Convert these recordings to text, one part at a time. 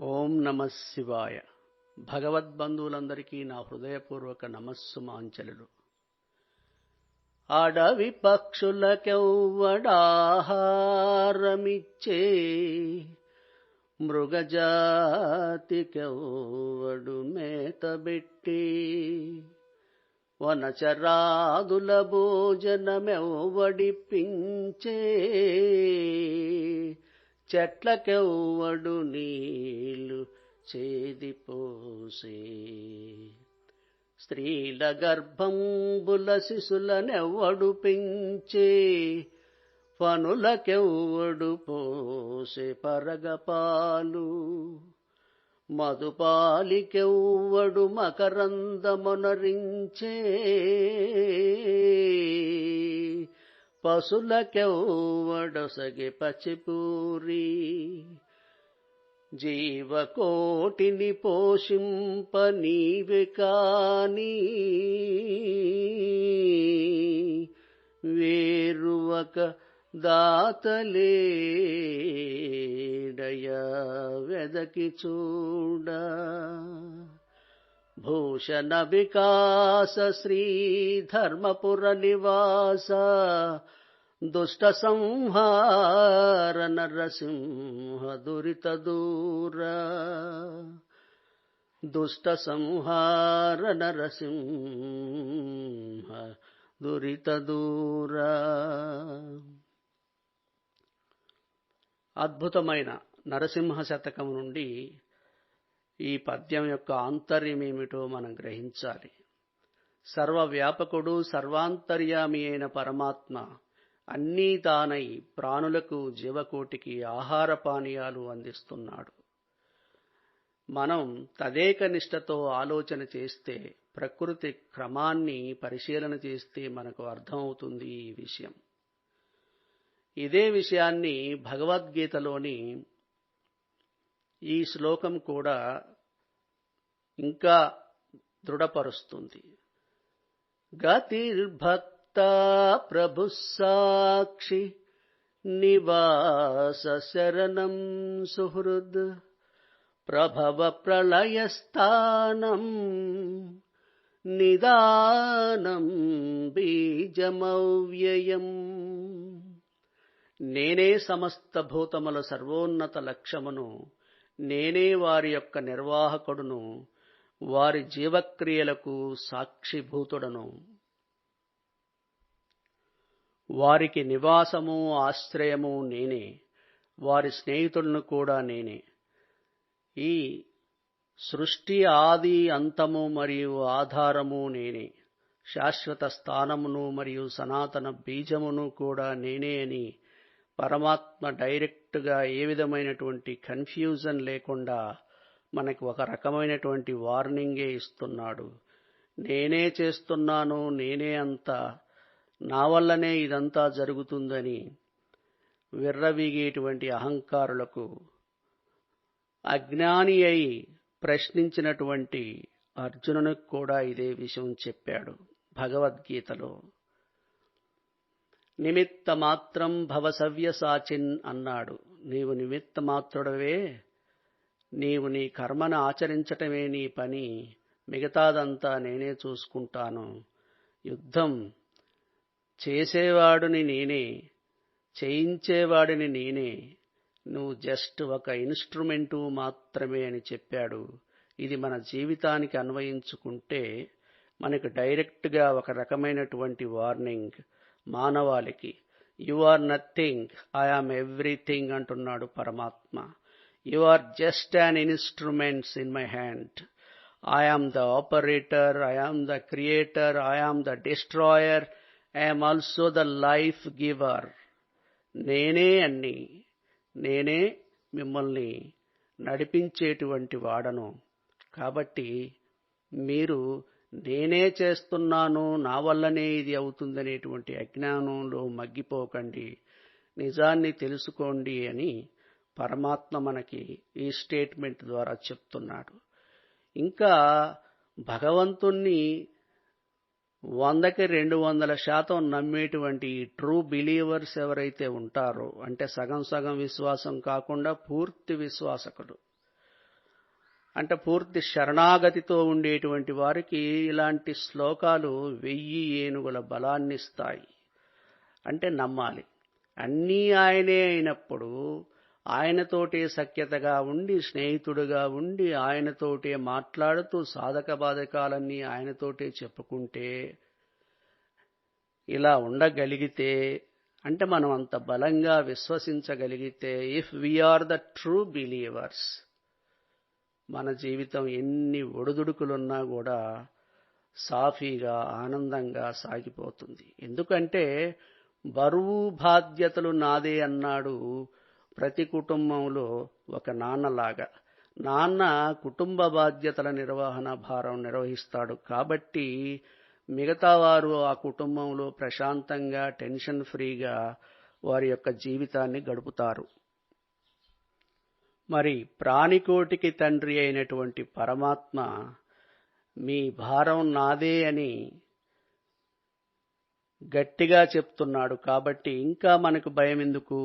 ఓం నమ శివాయ. భగవద్బంధువులందరికీ నా హృదయపూర్వక నమస్సుమాంజలులు. అడవి పక్షులకెవ్వడాహారమిచ్చే, మృగజాతికెవ్వడు మేతబెట్టి, వనచరాదుల భోజనమెవ్వడిప్పించే, చెట్లకెవ్వడు నీళ్లు చేదిపోసే, స్త్రీల గర్భంబుల శిశులనెవ్వడు పెంచే, ఫనులకెవ్వడు పోసే పరగపాలు, మధుపాలికెవ్వడు మకరందమొనరించే, పశులకెవ్వడొసగే పచిపూరి, జీవకోటిని పోషింప నీవే కాని, వేరువక దాతలేడయా వెదకి చూడ. భూషణ వికాస శ్రీధర్మపుర నివాస, దుష్ట సంహార నరసింహ దురిత దూర, దుష్ట సంహార నరసింహ దురిత దూర. అద్భుతమైన నరసింహ శతకం నుండి ఈ పద్యం యొక్క ఆంతర్యం ఏమిటో మనం గ్రహించాలి. సర్వవ్యాపకుడు, సర్వాంతర్యామి అయిన పరమాత్మ అన్నీ తానై ప్రాణులకు, జీవకోటికి ఆహార పానీయాలు అందిస్తున్నాడు. మనం తదేక నిష్టతో ఆలోచన చేస్తే, ప్రకృతి క్రమాన్ని పరిశీలన చేస్తే మనకు అర్థమవుతుంది ఈ విషయం. ఇదే విషయాన్ని భగవద్గీతలోని ఈ శ్లోకం కూడా ఇంకా దృఢపరుస్తుంది. గతిర్భక్త ప్రభు సాక్షి, నివాస శరణం సుహృద్, ప్రభవ ప్రళయస్థానం, నిదానం బీజమవ్యయం. నేనే సమస్త భూతముల సర్వోన్నత లక్ష్యమును, నేనే వారి యొక్క నిర్వాహకుడును, వారి జీవక్రియలకు సాక్షిభూతుడను, వారికి నివాసము ఆశ్రయము నేనే, వారి స్నేహితులను కూడా నేనే. ఈ సృష్టి ఆది అంతము మరియు ఆధారము నేనే, శాశ్వత స్థానమును మరియు సనాతన బీజమును కూడా నేనే అని పరమాత్మ డైరెక్ట్గా ఏ విధమైనటువంటి కన్ఫ్యూజన్ లేకుండా మనకు ఒక రకమైనటువంటి వార్నింగే ఇస్తున్నాడు. నేనే చేస్తున్నాను, నేనే అంతా, నా వల్లనే ఇదంతా జరుగుతుందని విర్రవీగేటువంటి అహంకారులకు, అజ్ఞాని అయి ప్రశ్నించినటువంటి అర్జునునికి కూడా ఇదే విషయం చెప్పాడు భగవద్గీతలో. నిమిత్త మాత్రం భవ సవ్యసాచిన్ అన్నాడు. నీవు నిమిత్త మాత్రుడవే, నీవు నీ కర్మను ఆచరించటమే నీ పని, మిగతాదంతా నేనే చూసుకుంటాను. యుద్ధం చేసేవాడిని నేనే, చేయించేవాడిని నేనే, నువ్వు జస్ట్ ఒక ఇన్స్ట్రుమెంటు మాత్రమే అని చెప్పాడు. ఇది మన జీవితానికి అన్వయించుకుంటే మనకు డైరెక్ట్గా ఒక రకమైనటువంటి వార్నింగ్ మానవాళికి. You are nothing, I am everything అంటున్నాడు పరమాత్మ. You are just an instruments in my hand. I am the operator, I am the creator, I am the destroyer, I am also the life giver. నేనే అన్ని, నేనే మిమ్మల్ని నడిపించేటువంటి వాడను. కాబట్టి మీరు నేనే చేస్తున్నాను, నా వల్లనే ఇది అవుతుందనేటువంటి అజ్ఞానంలో మగ్గిపోకండి, నిజాన్ని తెలుసుకోండి అని పరమాత్మ మనకి ఈ స్టేట్మెంట్ ద్వారా చెప్తున్నాడు. ఇంకా భగవంతుణ్ణి 100కి 200% నమ్మేటువంటి ట్రూ బిలీవర్స్ ఎవరైతే ఉంటారో, అంటే సగం సగం విశ్వాసం కాకుండా పూర్తి విశ్వాసకులు, అంటే పూర్తి శరణాగతితో ఉండేటువంటి వారికి ఇలాంటి శ్లోకాలు 1000 ఏనుగుల బలాన్నిస్తాయి. అంటే నమ్మాలి. అన్నీ ఆయనే అయినప్పుడు ఆయనతోటే సఖ్యతగా ఉండి, స్నేహితుడుగా ఉండి, ఆయనతోటే మాట్లాడుతూ సాధక బాధకాలన్నీ ఆయనతోటే చెప్పుకుంటే, ఇలా ఉండగలిగితే, అంటే మనం అంత బలంగా విశ్వసించగలిగితే, if we are the true believers, మన జీవితం ఎన్ని ఒడిదుడుకులున్నా కూడా సాఫీగా ఆనందంగా సాగిపోతుంది. ఎందుకంటే బరువు బాధ్యతలు నాదే అన్నాడు ప్రతి కుటుంబంలో ఒక నాన్నలాగా. నాన్న కుటుంబ బాధ్యతల నిర్వహణ భారం నిర్వహిస్తాడు కాబట్టి మిగతా వారు ఆ కుటుంబంలో ప్రశాంతంగా టెన్షన్ ఫ్రీగా వారి యొక్క జీవితాన్ని గడుపుతారు. మరి ప్రాణికోటికి తండ్రి అయినటువంటి పరమాత్మ మీ భారం నాదే అని గట్టిగా చెప్తున్నాడు కాబట్టి ఇంకా మనకు భయం ఎందుకు?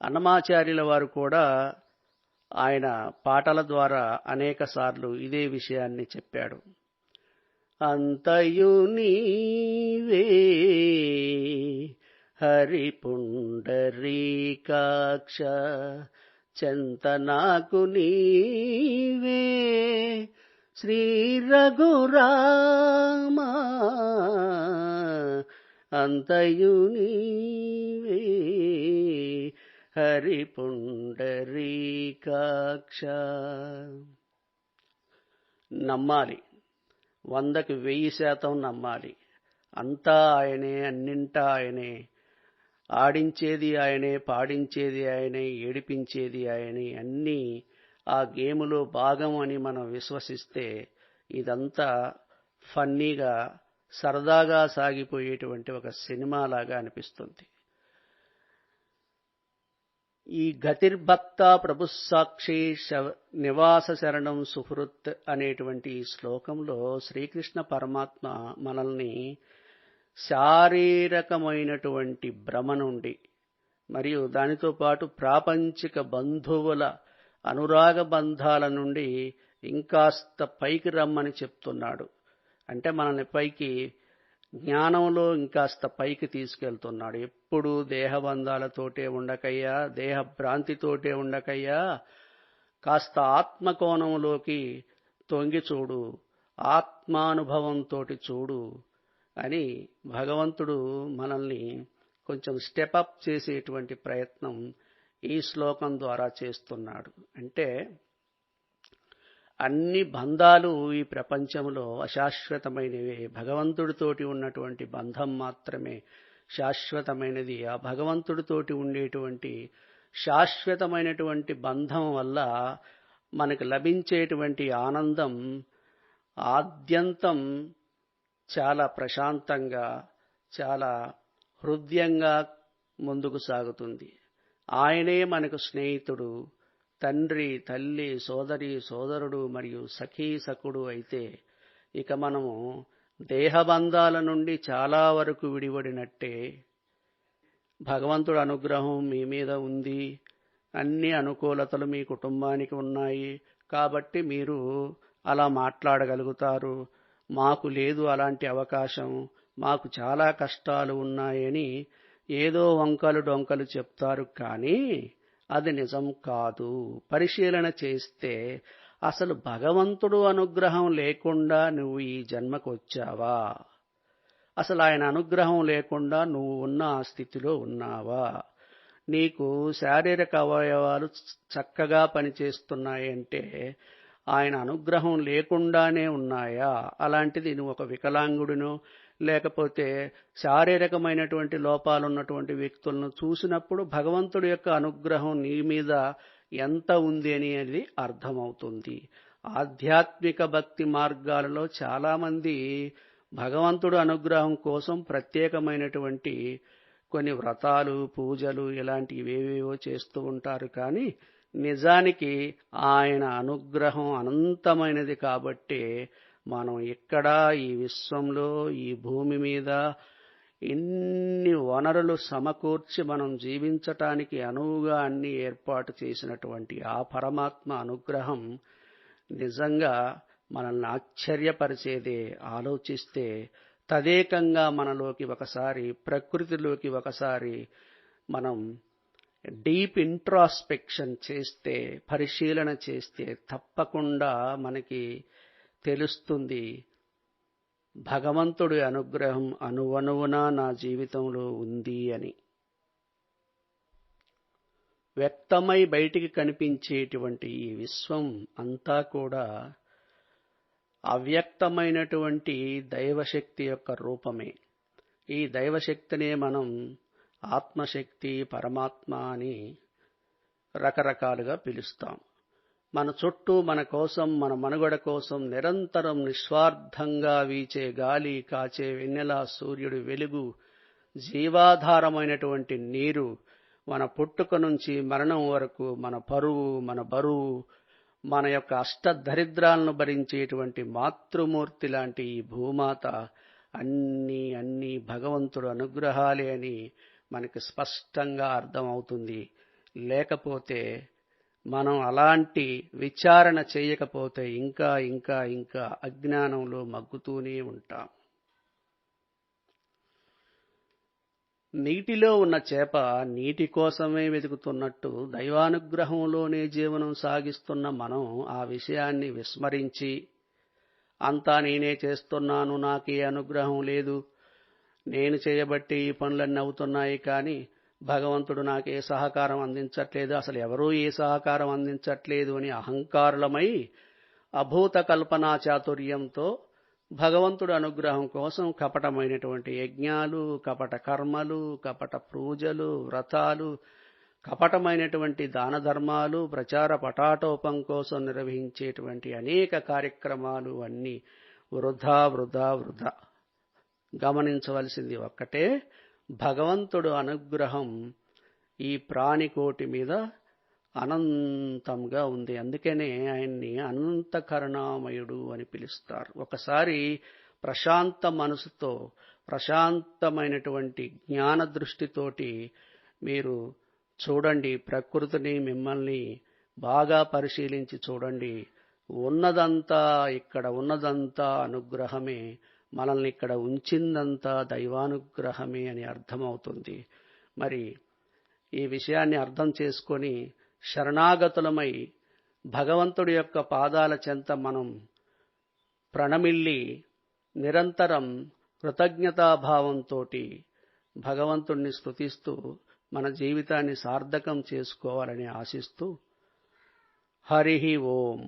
అన్నమాచార్యుల వారు కూడా ఆయన పాటల ద్వారా అనేకసార్లు ఇదే విషయాన్ని చెప్పాడు. అంతయు నీవే హరి పుండరీకాక్ష, చెంత నాకు నీవే శ్రీ రఘురామ, అంతయు నీవే హరి పుండరీకాక్ష. నమ్మాలి, 100కి 1000% నమ్మాలి. అంతా ఆయనే, అన్నింటా ఆయనే, ఆడించేది ఆయనే, పాడించేది ఆయనే, ఏడిపించేది ఆయనే, అన్నీ ఆ గేములో భాగం అని మనం విశ్వసిస్తే ఇదంతా ఫన్నీగా సరదాగా సాగిపోయేటువంటి ఒక సినిమాలాగా అనిపిస్తుంది. ఈ గతిర్భక్త ప్రభుసాక్షి నివాస శరణం సుహృత్ అనేటువంటి ఈ శ్లోకంలో శ్రీకృష్ణ పరమాత్మ మనల్ని శారీరకమైనటువంటి భ్రమ నుండి మరియు దానితో పాటు ప్రాపంచిక బంధువుల అనురాగ బంధాల నుండి ఇంకాస్త పైకి రమ్మని చెప్తున్నాడు. అంటే మనల్ని పైకి జ్ఞానంలో ఇంకాస్త పైకి తీసుకెళ్తున్నాడు. ఎప్పుడు దేహబంధాలతోటే ఉండకయ్యా, దేహ భ్రాంతితోటే ఉండకయ్యా, కాస్త ఆత్మకోణంలోకి తొంగి చూడు, ఆత్మానుభవంతో చూడు అని భగవంతుడు మనల్ని కొంచెం స్టెపప్ చేసేటువంటి ప్రయత్నం ఈ శ్లోకం ద్వారా చేస్తున్నాడు. అంటే అన్ని బంధాలు ఈ ప్రపంచంలో అశాశ్వతమైనవే. భగవంతుడితోటి ఉన్నటువంటి బంధం మాత్రమే శాశ్వతమైనది. ఆ భగవంతుడితోటి ఉండేటువంటి శాశ్వతమైనటువంటి బంధం వల్ల మనకు లభించేటువంటి ఆనందం ఆద్యంతం చాలా ప్రశాంతంగా, చాలా హృదయంగా ముందుకు సాగుతుంది. ఆయనే మనకు స్నేహితుడు, తండ్రి, తల్లి, సోదరి, సోదరుడు మరియు సఖీ సఖుడు అయితే ఇక మనము దేహబంధాల నుండి చాలా వరకు విడిపడినట్టే. భగవంతుడి అనుగ్రహం మీ మీద ఉంది, అన్ని అనుకూలతలు మీ కుటుంబానికి ఉన్నాయి కాబట్టి మీరు అలా మాట్లాడగలుగుతారు. మాకు లేదు అలాంటి అవకాశం, మాకు చాలా కష్టాలు ఉన్నాయని ఏదో వంకలు డొంకలు చెప్తారు. కానీ అది నిజం కాదు. పరిశీలన చేస్తే అసలు భగవంతుడు అనుగ్రహం లేకుండా నువ్వు ఈ జన్మకు వచ్చావా? అసలు ఆయన అనుగ్రహం లేకుండా నువ్వు ఉన్న ఆ స్థితిలో ఉన్నావా? నీకు శారీరక అవయవాలు చక్కగా పనిచేస్తున్నాయంటే ఆయన అనుగ్రహం లేకుండానే ఉన్నాయా? అలాంటిది నువ్వు ఒక వికలాంగుడినో లేకపోతే శారీరకమైనటువంటి లోపాలు ఉన్నటువంటి వ్యక్తులను చూసినప్పుడు భగవంతుడి యొక్క అనుగ్రహం నీ మీద ఎంత ఉంది అనేది అర్థమవుతుంది. ఆధ్యాత్మిక భక్తి మార్గాలలో చాలామంది భగవంతుడు అనుగ్రహం కోసం ప్రత్యేకమైనటువంటి కొన్ని వ్రతాలు, పూజలు ఇలాంటివేవేవో చేస్తూ ఉంటారు. కానీ నిజానికి ఆయన అనుగ్రహం అనంతమైనది కాబట్టి మనం ఇక్కడ ఈ విశ్వంలో, ఈ భూమి మీద ఇన్ని వనరులు సమకూర్చి మనం జీవించటానికి అనువుగా అన్ని ఏర్పాటు చేసినటువంటి ఆ పరమాత్మ అనుగ్రహం నిజంగా మనల్ని ఆశ్చర్యపరిచేదే. ఆలోచిస్తే తదేకంగా మనలోకి ఒకసారి, ప్రకృతిలోకి ఒకసారి మనం డీప్ ఇంట్రాస్పెక్షన్ చేస్తే, పరిశీలన చేస్తే తప్పకుండా మనకి తెలుస్తుంది భగవంతుడి అనుగ్రహం అణువణువునా నా జీవితంలో ఉంది అని. వ్యక్తమై బయటికి కనిపించేటువంటి ఈ విశ్వం అంతా కూడా అవ్యక్తమైనటువంటి దైవశక్తి యొక్క రూపమే. ఈ దైవశక్తినే మనం ఆత్మశక్తి, పరమాత్మ అని రకరకాలుగా పిలుస్తాం. మన చుట్టూ మన కోసం, మన మనుగడ కోసం నిరంతరం నిస్వార్థంగా వీచే గాలి, కాచే వెన్నెల, సూర్యుడి వెలుగు, జీవాధారమైనటువంటి నీరు, మన పుట్టుక నుంచి మరణం వరకు మన పరువు, మన బరువు, మన యొక్క అష్టదరిద్రాలను భరించేటువంటి మాతృమూర్తి లాంటి ఈ భూమాత అన్నీ భగవంతుడు అనుగ్రహాలే అని మనకి స్పష్టంగా అర్థమవుతుంది. లేకపోతే మనం అలాంటి విచారణ చేయకపోతే ఇంకా అజ్ఞానంలో మగ్గుతూనే ఉంటాం. నీటిలో ఉన్న చేప నీటి కోసమే వెతుకుతున్నట్టు దైవానుగ్రహంలోనే జీవనం సాగిస్తున్న మనం ఆ విషయాన్ని విస్మరించి, అంతా నేనే చేస్తున్నాను, నాకే అనుగ్రహం లేదు, నేను చేయబట్టి ఈ పనులన్నీ అవుతున్నాయి, కానీ భగవంతుడు నాకే సహకారం అందించట్లేదు, అసలు ఎవరూ ఏ సహకారం అందించట్లేదు అని అహంకారులమై అభూత కల్పనా చాతుర్యంతో భగవంతుడు అనుగ్రహం కోసం కపటమైనటువంటి యజ్ఞాలు, కపట కర్మలు, కపట పూజలు, వ్రతాలు, కపటమైనటువంటి దాన ధర్మాలు, ప్రచార పటాటోపం కోసం నిర్వహించేటువంటి అనేక కార్యక్రమాలు అన్నీ వృధా. గమనించవలసింది ఒక్కటే, భగవంతుడు అనుగ్రహం ఈ ప్రాణికోటి మీద అనంతంగా ఉంది. అందుకనే ఆయన్ని అనంత కరుణామయుడు అని పిలుస్తారు. ఒకసారి ప్రశాంత మనసుతో, ప్రశాంతమైనటువంటి జ్ఞాన దృష్టితోటి మీరు చూడండి, ప్రకృతిని, మిమ్మల్ని బాగా పరిశీలించి చూడండి. ఉన్నదంతా అనుగ్రహమే, మనల్ని ఇక్కడ ఉంచిందంతా దైవానుగ్రహమే అని అర్థమవుతుంది. మరి ఈ విషయాన్ని అర్థం చేసుకొని శరణాగతులమై భగవంతుడి యొక్క పాదాల చెంత మనం ప్రణమిల్లి నిరంతరం కృతజ్ఞతాభావంతో భగవంతుణ్ణి స్తుతిస్తూ మన జీవితాన్ని సార్థకం చేసుకోవాలని ఆశిస్తూ హరి ఓం.